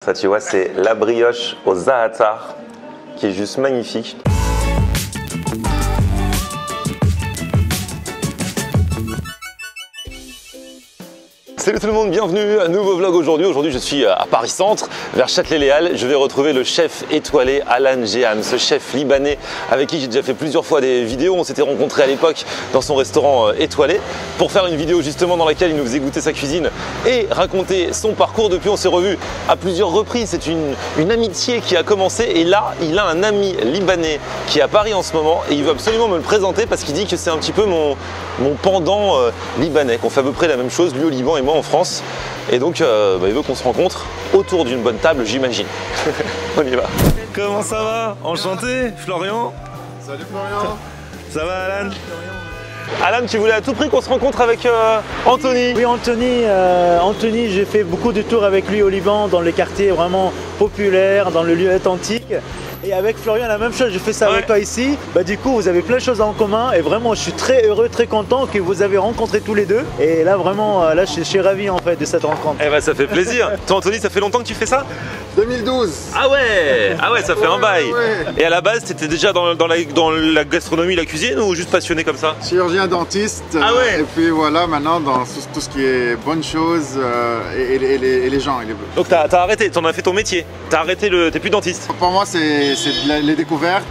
Ça, tu vois, c'est la brioche au za'atar qui est juste magnifique. Salut tout le monde, bienvenue à un nouveau vlog aujourd'hui. Aujourd'hui, je suis à Paris Centre, vers Châtelet-Léal. Je vais retrouver le chef étoilé Alan Jeham, ce chef libanais avec qui j'ai déjà fait plusieurs fois des vidéos. On s'était rencontrés à l'époque dans son restaurant étoilé pour faire une vidéo justement dans laquelle il nous faisait goûter sa cuisine et raconter son parcours. Depuis, on s'est revus à plusieurs reprises. C'est une amitié qui a commencé et là, il a un ami libanais qui est à Paris en ce moment et il veut absolument me le présenter parce qu'il dit que c'est un petit peu mon pendant libanais, qu'on fait à peu près la même chose, lui au Liban et moi en France. Et donc, il veut qu'on se rencontre autour d'une bonne table, j'imagine. On y va. Comment ça va? Enchanté, Florian. Salut Florian. Ça va, Alan? Alan, tu voulais à tout prix qu'on se rencontre avec Anthony? Oui, Anthony, j'ai fait beaucoup de tours avec lui au Liban, dans les quartiers vraiment populaires, dans le lieu authentique. Et avec Florian, la même chose, je fais ça avec toi ici. Bah, du coup, vous avez plein de choses en commun et vraiment, je suis très heureux, très content que vous avez rencontré tous les deux. Et là, vraiment, là, je suis ravi en fait de cette rencontre. Eh ben, ça fait plaisir. Toi, Anthony, ça fait longtemps que tu fais ça? 2012. Ah ouais, ça fait un bail. Ouais. Et à la base, t'étais déjà dans la gastronomie, la cuisine ou juste passionné comme ça? Chirurgien dentiste. Ah ouais. Et puis voilà, maintenant dans tout ce qui est bonnes choses et les gens. Donc t'as arrêté, t'en as fait ton métier. T'as arrêté t'es plus dentiste. Pour moi, c'est les découvertes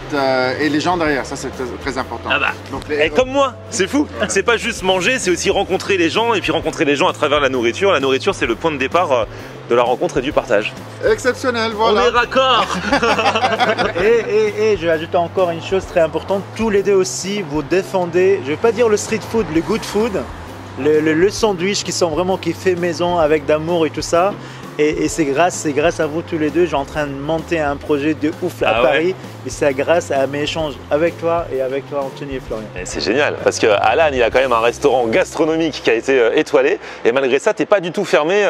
et les gens derrière. Ça, c'est très important. Ah bah. Donc, Et comme moi, c'est fou. C'est pas juste manger, c'est aussi rencontrer les gens et puis rencontrer les gens à travers la nourriture. La nourriture, c'est le point de départ de la rencontre et du partage. Exceptionnel, voilà. On est raccord. Et je vais ajouter encore une chose très importante. Tous les deux aussi, vous défendez, je vais pas dire le street food, le good food, le sandwich qui sont vraiment qui fait maison avec d'amour et tout ça. Et c'est grâce à vous tous les deux, je suis en train de monter un projet de ouf à Paris. Et c'est grâce à mes échanges avec toi et avec toi, Anthony et Florian. C'est génial, parce que Alan, il a quand même un restaurant gastronomique qui a été étoilé. Et malgré ça, t'es pas du tout fermé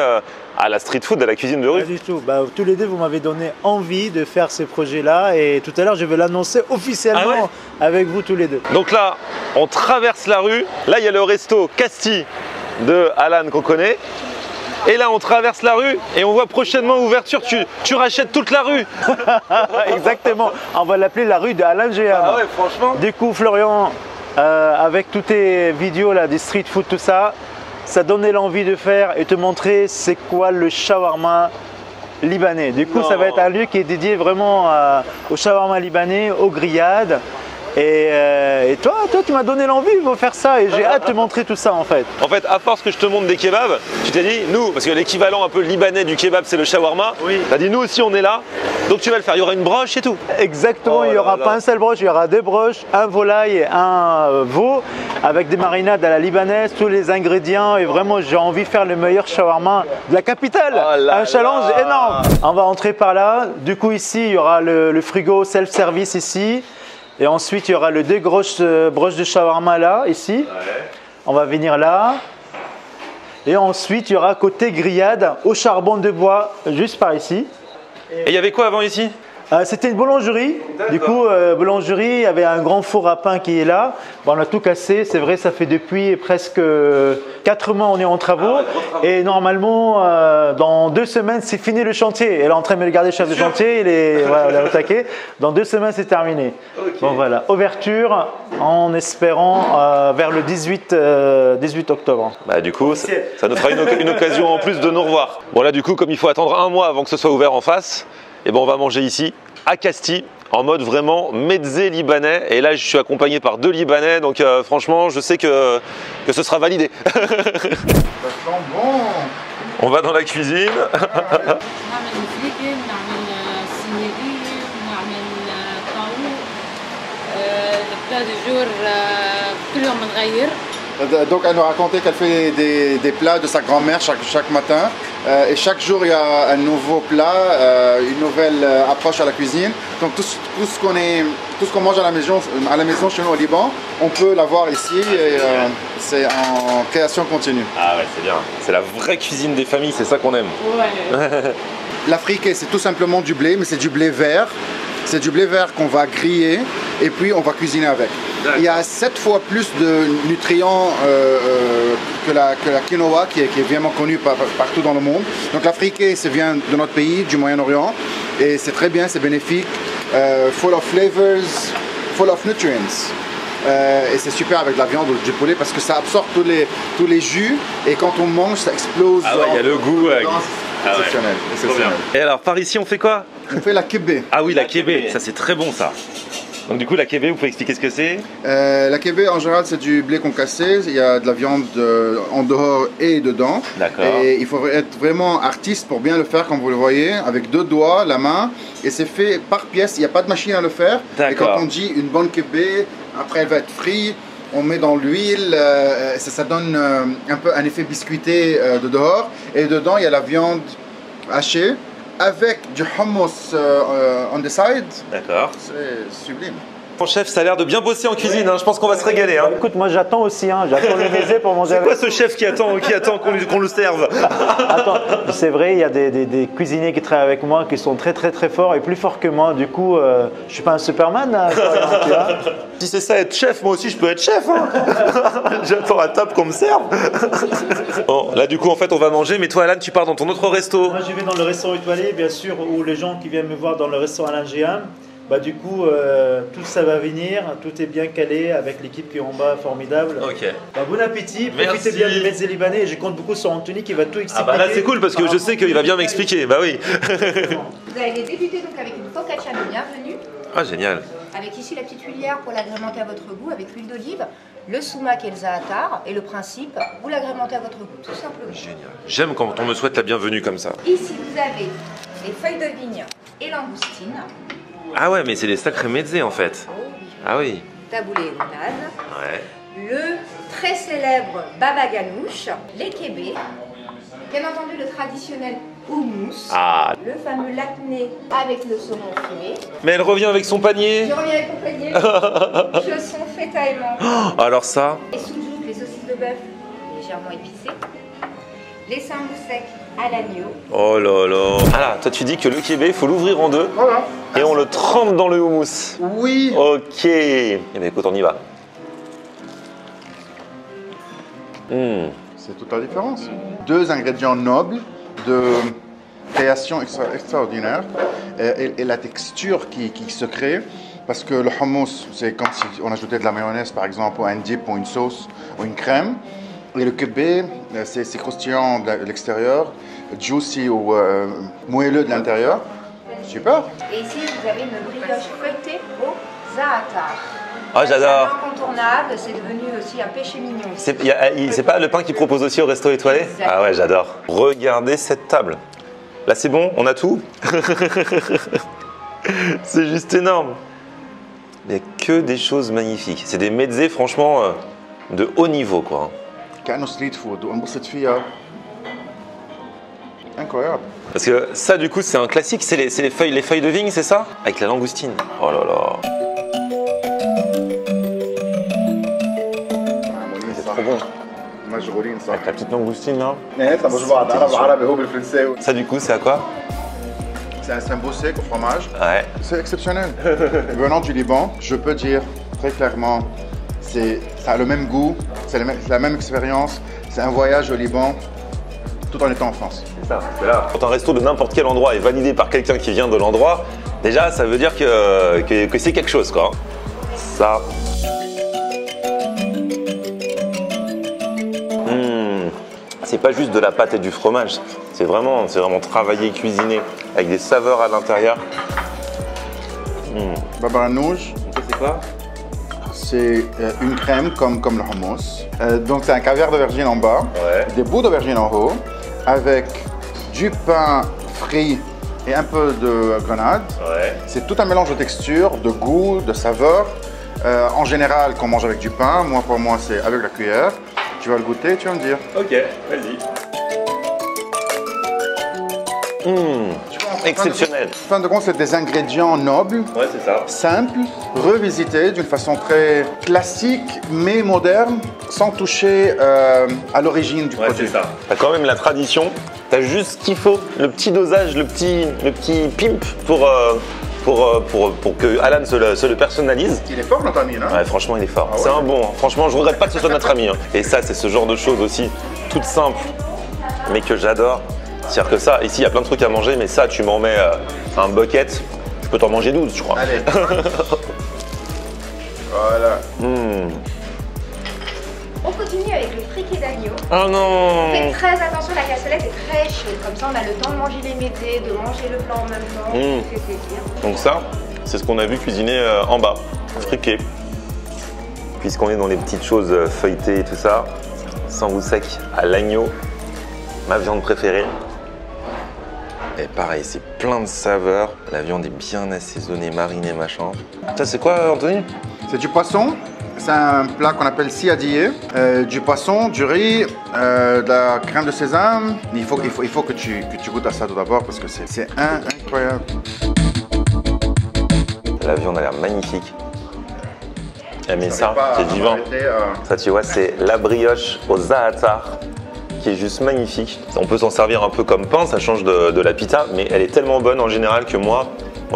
à la street food, à la cuisine de rue. Pas du tout. Bah, tous les deux, vous m'avez donné envie de faire ce projet-là. Et tout à l'heure, je vais l'annoncer officiellement avec vous tous les deux. Donc là, on traverse la rue. Là, il y a le resto Casti de Alan qu'on connaît. Et là, on traverse la rue et on voit prochainement ouverture. Tu rachètes toute la rue. Exactement. On va l'appeler la rue de Alan Jeham. Ah ouais, franchement. Du coup, Florian, avec toutes tes vidéos là, des street food, tout ça, ça donnait l'envie de faire et te montrer c'est quoi le shawarma libanais. Du coup, ça va être un lieu qui est dédié vraiment au shawarma libanais, aux grillades. Et toi, tu m'as donné l'envie de faire ça et j'ai hâte de te montrer tout ça en fait. En fait, à force que je te montre des kebabs, tu t'es dit, nous, parce que l'équivalent un peu libanais du kebab, c'est le shawarma. Oui. Tu as dit, nous aussi, on est là. Donc tu vas le faire. Il y aura une broche et tout. Exactement, il n'y aura pas un seul broche, il y aura deux broches, un volaille et un veau avec des marinades à la libanaise, tous les ingrédients et vraiment j'ai envie de faire le meilleur shawarma de la capitale. Un challenge énorme. On va entrer par là. Du coup ici, il y aura le frigo self-service ici. Et ensuite, il y aura les deux grosses broches de shawarma là, ici. Ouais. On va venir là. Et ensuite, il y aura côté grillade au charbon de bois, juste par ici. Et il y avait quoi avant ici? C'était une boulangerie. Du coup, boulangerie, il y avait un grand four à pain qui est là. Bon, on a tout cassé. C'est vrai, ça fait depuis presque 4 mois on est en travaux. Et normalement, dans 2 semaines, c'est fini le chantier. Elle est en train de me regarder, chef de chantier. Il est au taquet. Dans 2 semaines, c'est terminé. Okay. Bon, voilà. Ouverture en espérant vers le 18 octobre. Bah, du coup, ça nous fera une occasion en plus de nous revoir. Bon, là, du coup, comme il faut attendre 1 mois avant que ce soit ouvert en face, et bon, on va manger ici, à Casti, en mode vraiment mezzé libanais. Et là, je suis accompagné par 2 Libanais, donc franchement, je sais que ce sera validé. Ça sent bon. On va dans la cuisine. Donc elle nous racontait qu'elle fait des plats de sa grand-mère chaque matin et chaque jour il y a un nouveau plat, une nouvelle approche à la cuisine. Donc tout ce qu'on mange à la maison chez nous au Liban, on peut l'avoir ici et c'est en création continue. Ah ouais, c'est bien. C'est la vraie cuisine des familles, c'est ça qu'on aime. Ouais. L'africain, c'est tout simplement du blé, mais c'est du blé vert. C'est du blé vert qu'on va griller et puis on va cuisiner avec. Il y a 7 fois plus de nutriments que la quinoa qui est vraiment connue partout dans le monde. Donc l'Afrique, ça vient de notre pays, du Moyen-Orient, et c'est très bien, c'est bénéfique, full of flavors, full of nutrients. Et c'est super avec de la viande ou du poulet parce que ça absorbe tous les jus et quand on mange ça explose. Ah ouais, il y a le goût. Exceptionnel. Exceptionnel. Et alors par ici on fait quoi? On fait la kébé. Ah oui, la kébé, ça c'est très bon ça. Donc du coup la kébé, vous pouvez expliquer ce que c'est? La kébé en général c'est du blé concassé, il y a de la viande en dehors et dedans. D'accord. Et il faut être vraiment artiste pour bien le faire comme vous le voyez, avec 2 doigts, la main, et c'est fait par pièce, il n'y a pas de machine à le faire. Et quand on dit une bonne kébé, après elle va être frite, on met dans l'huile, ça donne un peu un effet biscuité de dehors, et dedans il y a la viande hachée, avec du hummus on the side. D'accord. C'est sublime. Mon chef, ça a l'air de bien bosser en cuisine, hein. Je pense qu'on va se régaler. Hein. Écoute, moi j'attends aussi, hein. J'attends le baiser pour manger. C'est quoi ce chef qui attend qu'on le serve? Attends, c'est vrai, il y a des cuisiniers qui travaillent avec moi qui sont très forts et plus forts que moi. Du coup, je suis pas un Superman. Hein, tu vois. Si c'est ça être chef, moi aussi je peux être chef. Hein. J'attends à table qu'on me serve. Bon, là du coup en fait on va manger, mais toi Alan tu pars dans ton autre resto. Moi je vais dans le restaurant étoilé, bien sûr, où les gens qui viennent me voir dans le restaurant Alain Géham, bah du coup tout ça va venir, tout est bien calé avec l'équipe qui est en bas, formidable. Ok. Bah, bon appétit, merci. profitez bien du mezze libanais et je compte beaucoup sur Anthony qui va tout expliquer. Ah bah là c'est cool parce que je sais qu'il va bien m'expliquer, bah oui. Vous allez débuter donc avec une focaccia de bienvenue. Ah génial. Avec ici la petite cuillère pour l'agrémenter à votre goût avec l'huile d'olive, le sumac et le za'atar, et le principe, vous l'agrémentez à votre goût, tout simplement. Génial. J'aime quand on me souhaite la bienvenue comme ça. Ici vous avez les feuilles de vigne et langoustine. Ah ouais, mais c'est des sacrés mezzés en fait. Oh oui. Ah oui. Taboulé et grenade. Ouais. Le très célèbre baba ganoush, les kébés. Bien entendu le traditionnel houmous. Ah. Le fameux lacné avec le saumon fumé. Mais elle revient avec son panier. Je reviens avec mon panier. Chausson feta et menthe. Alors ça. Les soujouk, les saucisses de bœuf légèrement épicées. Les samoussek à l'agneau. Oh là là. Ah là, toi tu dis que le kébé, il faut l'ouvrir en deux. Voilà. Et on le trempe dans le houmous. Oui. Ok. Eh bien écoute, on y va. C'est toute la différence. 2 ingrédients nobles de création extraordinaire et la texture qui se crée. Parce que le hummus, c'est comme si on ajoutait de la mayonnaise par exemple, ou un dip, ou une sauce, ou une crème. Et le kébé, c'est croustillant de l'extérieur, juicy ou moelleux de l'intérieur. Super. Et ici, vous avez une brioche feuilletée au za'atar. Ah, j'adore. C'est incontournable, c'est devenu aussi un péché mignon. C'est pas le pain qu'ils proposent aussi au resto étoilé? Exactement. Ah ouais, j'adore. Regardez cette table. Là, c'est bon, on a tout. C'est juste énorme. Il n'y a que des choses magnifiques. C'est des mezzés, franchement, de haut niveau, quoi. كأنه street food وانبسط فيها. Incroyable. Parce que ça, du coup, c'est un classique. C'est les feuilles de vigne, c'est ça? Avec la langoustine. Oh là là. C'est trop bon. مشغولين صح. Avec la petite langoustine, là. Ça, du coup, c'est à quoi? C'est un beau sec au fromage. Ouais. C'est exceptionnel. Venant du Liban, je peux dire très clairement, ça a le même goût, c'est la même expérience, c'est un voyage au Liban tout en étant en France. C'est ça, c'est là. Quand un resto de n'importe quel endroit est validé par quelqu'un qui vient de l'endroit, déjà, ça veut dire que c'est quelque chose, quoi. Ça. C'est pas juste de la pâte et du fromage, c'est vraiment travaillé, cuisiné, avec des saveurs à l'intérieur. Baba ganoush, Ça, c'est quoi? c'est une crème comme le hummus. Donc c'est un caviar d'aubergine en bas, Ouais. des bouts d'aubergine en haut, avec du pain frit et un peu de grenade. Ouais. C'est tout un mélange de textures, de goût, de saveurs. En général, qu'on mange avec du pain. Moi, pour moi, c'est avec la cuillère. Tu vas le goûter, tu vas me dire. Ok, vas-y. Exceptionnel. En fin de compte, c'est des ingrédients nobles, Ouais, c'est ça. simples, revisités d'une façon très classique, mais moderne, sans toucher à l'origine du produit. T'as quand même la tradition, t'as juste ce qu'il faut, le petit dosage, le petit pimp pour que Alan se le personnalise. Il est fort notre ami, non? Ouais, franchement, il est fort. Ah ouais. C'est un bon. Franchement, je regrette pas que ce soit notre ami. Hein. Et ça, c'est ce genre de choses aussi, toutes simples, mais que j'adore. C'est-à-dire que ça, ici, il y a plein de trucs à manger, mais ça, tu m'en mets un bucket, je peux t'en manger 12, je crois. Allez. Voilà. On continue avec le friquet d'agneau. Oh non! Faites très attention, la cassolette est très chaude. Comme ça, on a le temps de manger les métés, de manger le plat en même temps. Ça fait plaisir. Donc ça, c'est ce qu'on a vu cuisiner en bas, friqué. Puisqu'on est dans les petites choses feuilletées et tout ça, sambou sec à l'agneau, ma viande préférée. Et pareil, c'est plein de saveurs. La viande est bien assaisonnée, marinée, machin. Ça, c'est quoi, Anthony? C'est du poisson. C'est un plat qu'on appelle siadillé. Du poisson, du riz, de la crème de sésame. Il faut que tu goûtes à ça tout d'abord parce que c'est incroyable. La viande a l'air magnifique. Mais ça, c'est divin. Ça, tu vois, c'est la brioche au za'atar qui est juste magnifique. On peut s'en servir un peu comme pain, ça change de la pita, mais elle est tellement bonne en général que moi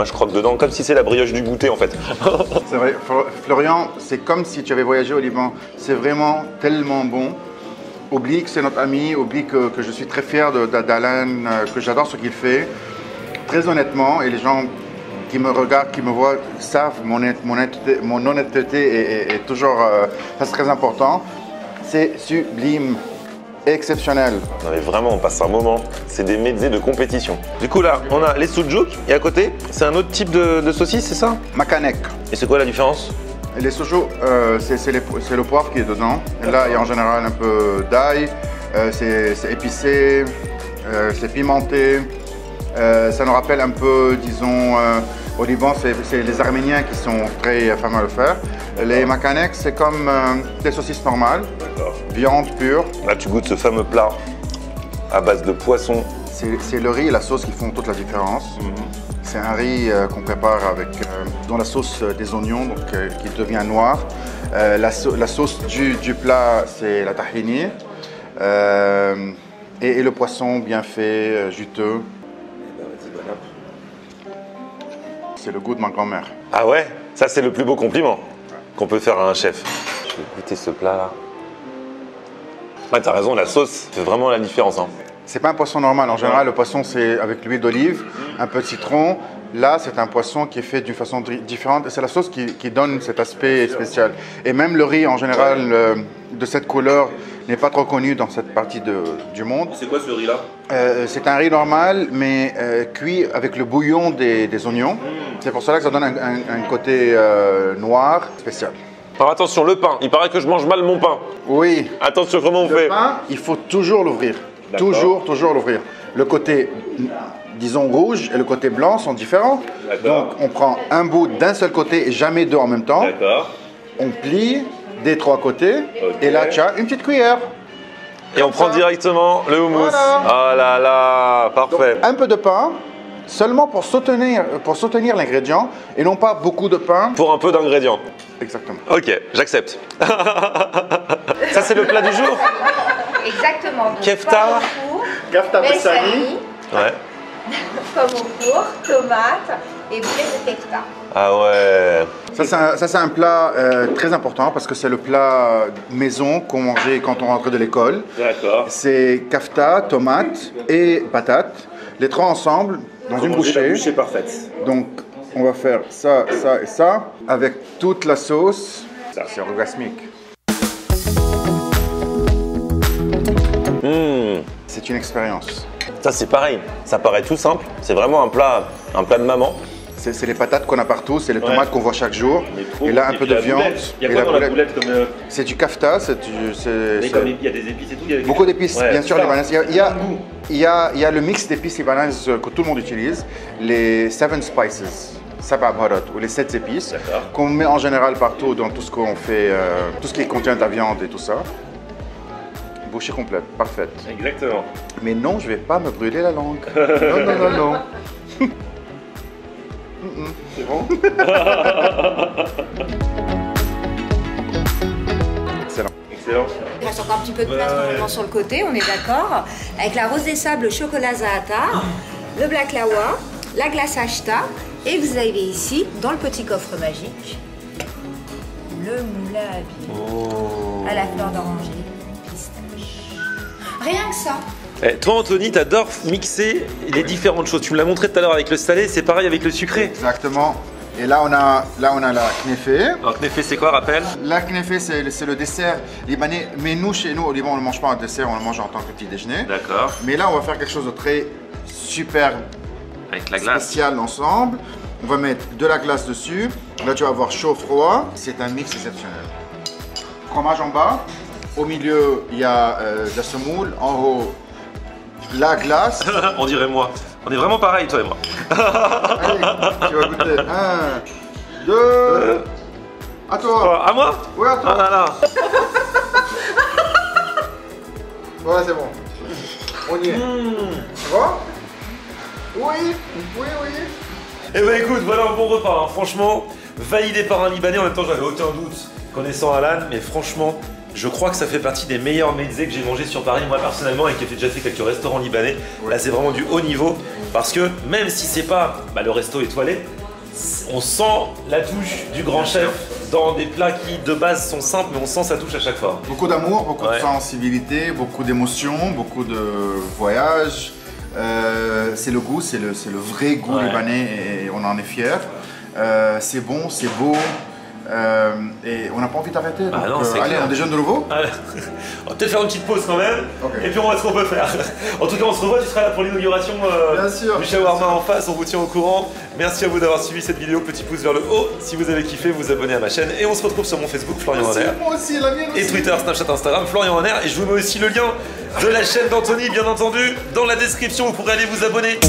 je croque dedans comme si c'est la brioche du goûter en fait. C'est vrai, Florian, c'est comme si tu avais voyagé au Liban. C'est vraiment tellement bon. Oublie que c'est notre ami, oublie que je suis très fier d'Alan, que j'adore ce qu'il fait. Très honnêtement, et les gens qui me regardent, qui me voient, savent mon honnêteté est toujours c'est très important. C'est sublime. Exceptionnel. Non mais vraiment, on passe un moment. C'est des mezzés de compétition. Du coup là, on a les soudjouk et à côté, c'est un autre type de saucisse, c'est ça? Makanek. Et c'est quoi la différence? Les soujou, c'est le poivre qui est dedans. Et là, il y a en général un peu d'ail. C'est épicé, c'est pimenté. Ça nous rappelle un peu, disons, au Liban, c'est les Arméniens qui sont très fameux à le faire. Les makanek, c'est comme des saucisses normales, viande pure. Là, tu goûtes ce fameux plat à base de poisson. C'est le riz et la sauce qui font toute la différence. C'est un riz qu'on prépare avec dans la sauce des oignons, donc qui devient noir. La sauce du plat, c'est la tahini. Et le poisson bien fait, juteux. C'est le goût de ma grand-mère. Ah ouais? Ça, c'est le plus beau compliment qu'on peut faire à un chef. Je vais goûter ce plat-là. Ouais, t'as raison, la sauce fait vraiment la différence. Hein. C'est pas un poisson normal. En général, le poisson, c'est avec l'huile d'olive, un peu de citron. Là, c'est un poisson qui est fait d'une façon différente. C'est la sauce qui donne cet aspect spécial. Et même le riz, en général, de cette couleur, n'est pas trop connu dans cette partie du monde. C'est quoi ce riz-là? C'est un riz normal, mais cuit avec le bouillon des oignons. C'est pour cela que ça donne un côté noir spécial. Alors attention, le pain. Il paraît que je mange mal mon pain. Oui. Attention, comment on fait? Le pain, il faut toujours l'ouvrir. Toujours l'ouvrir. Le côté, disons, rouge et le côté blanc sont différents. Donc, on prend un bout d'un seul côté et jamais deux en même temps. On plie des trois côtés. Et là, tu as une petite cuillère. Et on prend directement le houmous. Voilà. Oh là là, parfait. Donc, un peu de pain, seulement pour soutenir l'ingrédient et non pas beaucoup de pain. Pour un peu d'ingrédients. Exactement. Ok, j'accepte. Ça, c'est le plat du jour? Exactement. Donc, Kefta. pomme au four, Kefta bessani, Ouais. pomme au four, tomates et boulet de kefta. Ah ouais. Ça, c'est un plat très important parce que c'est le plat maison qu'on mangeait quand on rentrait de l'école. D'accord. C'est kafta, tomate et patate. Les trois ensemble dans une bouchée. bouchée parfaite. Donc, on va faire ça, ça et ça avec toute la sauce. C'est orgasmique. C'est une expérience. Ça, c'est pareil. Ça paraît tout simple. C'est vraiment un plat de maman. C'est les patates qu'on a partout, c'est les tomates qu'on voit chaque jour. Et là, un peu de viande. Il y a quoi dans la boulette comme... C'est du kafta. Il y a des épices et tout. Beaucoup d'épices, bien sûr, libanaises. Il y a le mix d'épices libanaises que tout le monde utilise, les 7 spices. Sab'a baharat, ou les 7 épices, qu'on met en général partout dans tout ce qu'on fait, tout ce qui contient de la viande et tout ça. Bouchée complète, parfaite. Exactement. Mais non, je vais pas me brûler la langue. Non. C'est bon? Excellent. Il reste encore un petit peu de place normalement sur le côté, on est d'accord. Avec la rose des sables, le chocolat za'atar, le black lawa, la glace ashta Et vous avez ici, dans le petit coffre magique, le moulin à billes à la fleur d'oranger, pistache. Rien que ça. Toi, Anthony, t'adores mixer les différentes choses. Tu me l'as montré tout à l'heure avec le salé, c'est pareil avec le sucré. Exactement. Et là, on a la kneffé. Alors, kneffé, c'est quoi, rappelle? La kneffé, c'est le dessert libanais. Mais nous, chez nous, au Liban, on ne mange pas un dessert, on le mange en tant que petit déjeuner. D'accord. Mais là, on va faire quelque chose de très super Avec la glace. spécial ensemble. On va mettre de la glace dessus. Là, tu vas avoir chaud-froid. C'est un mix exceptionnel. Fromage en bas. Au milieu, il y a de la semoule. En haut, la glace. On dirait moi. On est vraiment pareil, toi et moi. Allez, tu vas goûter. 1, 2. À toi. À moi? Oui, à toi. Ah là là. Voilà, c'est bon. On y est. Tu vois? Oui, oui, oui. Eh ben écoute, voilà un bon repas. Hein. Franchement, validé par un Libanais. En même temps, j'avais aucun doute connaissant Alan, mais franchement, je crois que ça fait partie des meilleurs mezzés que j'ai mangé sur Paris, moi personnellement, et qui a déjà fait quelques restaurants libanais. Là, c'est vraiment du haut niveau, parce que même si c'est pas le resto étoilé, on sent la touche du grand chef dans des plats qui de base sont simples, mais on sent sa touche à chaque fois. Beaucoup d'amour, beaucoup de sensibilité, beaucoup d'émotions, beaucoup de voyages. C'est le goût, c'est le vrai goût libanais et on en est fiers. C'est bon, c'est beau. Et on n'a pas envie d'arrêter. Ah non, c'est allez, clair. on déjeune de nouveau. Allez. On va peut-être faire une petite pause quand même, Okay. et puis on voit ce qu'on peut faire. En tout cas, on se revoit, tu seras là pour l'inauguration Bien sûr. du shawarma en face, on vous tient au courant. Merci à vous d'avoir suivi cette vidéo, petit pouce vers le haut si vous avez kiffé, vous abonnez à ma chaîne, et on se retrouve sur mon Facebook, Florian Wanner. Moi aussi, la mienne aussi. Et Twitter, Snapchat, Instagram, Florian Wanner, et je vous mets aussi le lien de la chaîne d'Anthony, bien entendu, dans la description, vous pourrez aller vous abonner.